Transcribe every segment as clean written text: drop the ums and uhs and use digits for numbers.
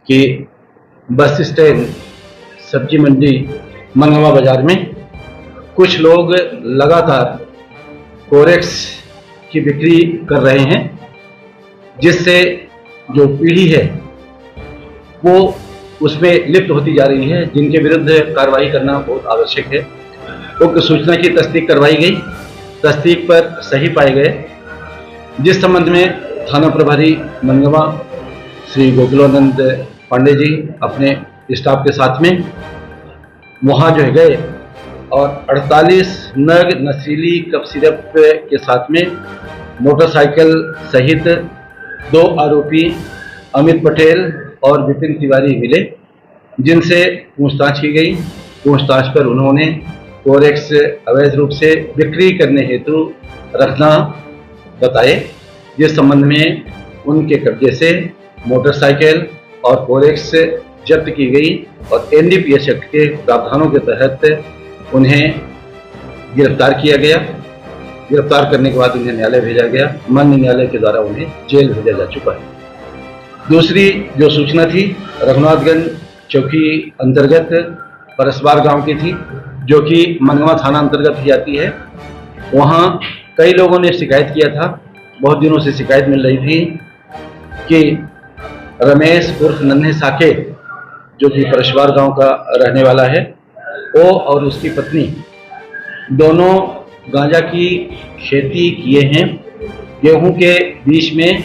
कि bus stand, सब्जी मंडी, मनगवा बाजार में कुछ लोग लगातार कोरेक्स की बिक्री कर रहे हैं, जिससे जो पीढ़ी है वो उसमें लिप्त होती जा रही है, जिनके विरुद्ध कार्रवाई करना बहुत आवश्यक है। उक्त सूचना की तस्दीक करवाई गई। तस्दीक पर सही पाए गए, जिस संबंध में थाना प्रभारी मनगवा श्री गोकुलानंद पांडे जी अपने स्टाफ के साथ में वहाँ जो है गए और 48 नग नशीली कफ सिरप के साथ में मोटरसाइकिल सहित 2 आरोपी अमित पटेल और विपिन तिवारी मिले, जिनसे पूछताछ की गई। पूछताछ पर उन्होंने कोरेक्स अवैध रूप से बिक्री करने हेतु रखना बताए, जिस संबंध में उनके कब्जे से मोटरसाइकिल और कोरेक्स जब्त की गई और एनडीपीएस एक्ट के प्रावधानों के तहत उन्हें गिरफ्तार किया गया। गिरफ्तार करने के बाद उन्हें न्यायालय भेजा गया। माननीय न्यायालय के द्वारा उन्हें जेल भेजा जा चुका है। दूसरी जो सूचना थी रघुनाथगंज चौकी अंतर्गत परसवार गांव की थी, जो कि मनगवा थाना अंतर्गत ही आती है। वहाँ कई लोगों ने शिकायत किया था, बहुत दिनों से शिकायत मिल रही थी कि रमेश उर्फ नन्हे साकेत, जो कि परसवार गांव का रहने वाला है, वो और उसकी पत्नी दोनों गांजा की खेती किए हैं। गेहूं के बीच में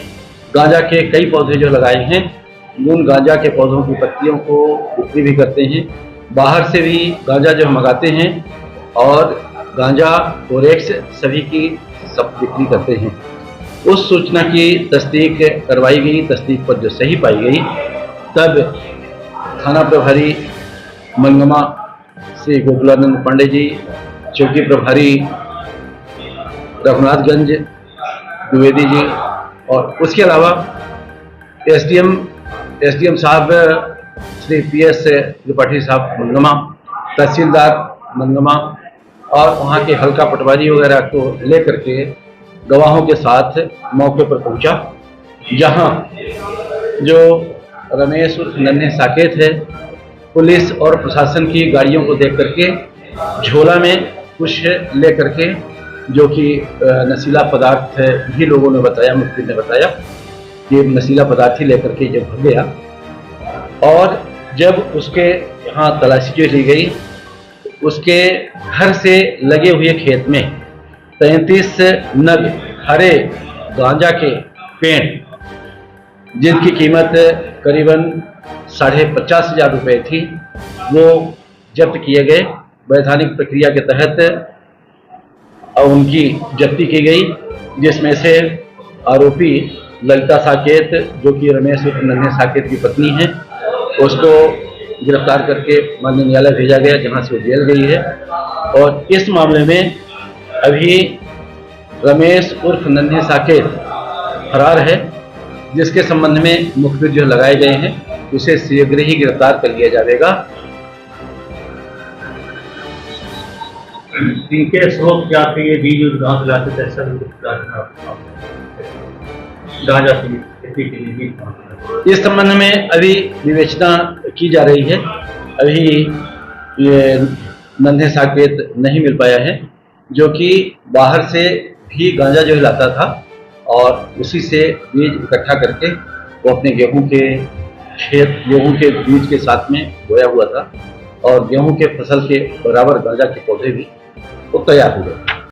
गांजा के कई पौधे जो लगाए हैं, उन गांजा के पौधों की पत्तियों को बिक्री भी करते हैं। बाहर से भी गांजा जो मंगाते हैं और गांजा कोरेक्स सभी की सब बिक्री करते हैं। उस सूचना की तस्दीक करवाई गई। तस्दीक पर जो सही पाई गई, तब थाना प्रभारी मनगवा श्री गोकुलानंद पांडे जी, चौकी प्रभारी रघुनाथगंज द्विवेदी जी और उसके अलावा एसडीएम साहब श्री पीएस त्रिपाठी साहब मनगवा, तहसीलदार मनगवा और वहाँ के हल्का पटवारी वगैरह को लेकर के गवाहों के साथ मौके पर पहुंचा, जहां जो रमेश उर्फ नन्हे साकेत है, पुलिस और प्रशासन की गाड़ियों को देख करके झोला में कुछ ले करके, जो कि नशीला पदार्थ भी लोगों ने बताया, मुखबिर ने बताया कि नशीला पदार्थ ही लेकर के जब भाग गया और जब उसके यहाँ तलाशी ली गई, उसके घर से लगे हुए खेत में 33 नग हरे गांजा के पेड़, जिनकी कीमत करीबन 50,500 रुपये थी, वो जब्त किए गए। वैधानिक प्रक्रिया के तहत उनकी जब्ती की गई, जिसमें से आरोपी ललिता साकेत, जो कि रमेश उर्फ नन्हे साकेत की पत्नी है, उसको गिरफ्तार करके माननीय न्यायालय भेजा गया, जहां से वो जेल गई है। और इस मामले में अभी रमेश उर्फ नन्हे साकेत फरार है, जिसके संबंध में मुखबिर जो लगाए गए हैं, उसे शीघ्र ही गिरफ्तार कर लिया जाएगा। इनके स्रोत क्या थे? ये बीज गांव लाते थे, ऐसा गांजा की खेती के लिए बीज। इस संबंध में अभी विवेचना की जा रही है। अभी ये नन्हे साकेत नहीं मिल पाया है, जो कि बाहर से भी गांजा जो लाता था और उसी से बीज इकट्ठा करके वो अपने गेहूं के बीज के साथ में बोया हुआ था और गेहूं के फसल के बराबर गांजा के पौधे भी वो तैयार हुए।